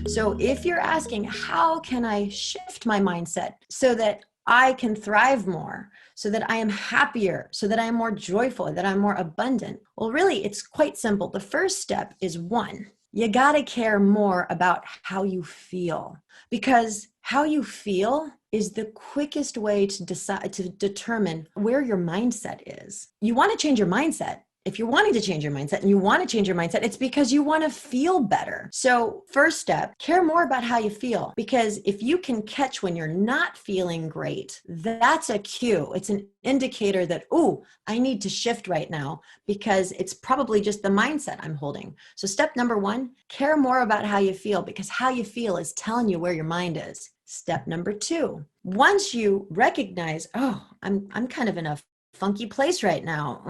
So if you're asking, how can I shift my mindset so that I can thrive more, so that I am happier, so that I am more joyful, that I'm more abundant? Well, really, it's quite simple. The first step is one, you got to care more about how you feel, because how you feel is the quickest way to decide, to determine where your mindset is. You want to change your mindset. If you're wanting to change your mindset and you want to change your mindset, it's because you want to feel better. So first step, care more about how you feel, because if you can catch when you're not feeling great, that's a cue. It's an indicator that, oh, I need to shift right now, because it's probably just the mindset I'm holding. So step number one, care more about how you feel, because how you feel is telling you where your mind is. Step number two, once you recognize, oh, I'm kind of in a funky place right now.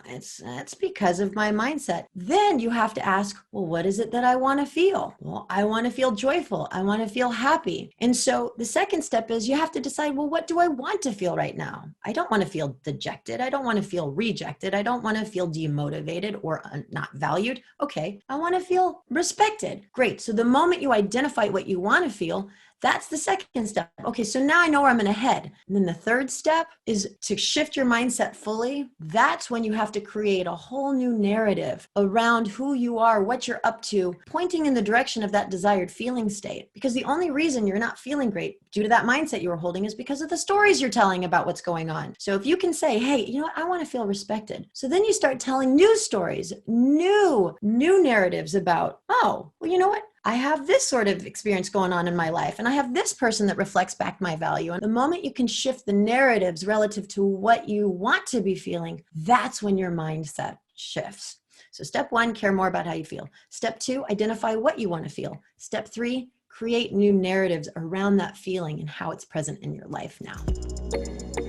It's because of my mindset. Then you have to ask, well, what is it that I want to feel? Well, I want to feel joyful. I want to feel happy. And so the second step is you have to decide, well, what do I want to feel right now? I don't want to feel dejected. I don't want to feel rejected. I don't want to feel demotivated or not valued. Okay, I want to feel respected. Great. So the moment you identify what you want to feel, that's the second step. Okay, so now I know where I'm going to head. And then the third step is to shift your mindset fully. That's when you have to create a whole new narrative around who you are, what you're up to, pointing in the direction of that desired feeling state. Because the only reason you're not feeling great due to that mindset you were holding is because of the stories you're telling about what's going on. So if you can say, hey, you know what, I want to feel respected. So then you start telling new stories, new narratives about, oh, well, you know what? I have this sort of experience going on in my life, and I have this person that reflects back my value. And the moment you can shift the narratives relative to what you want to be feeling, that's when your mindset shifts. So step one, care more about how you feel. Step two, identify what you want to feel. Step three, create new narratives around that feeling and how it's present in your life now.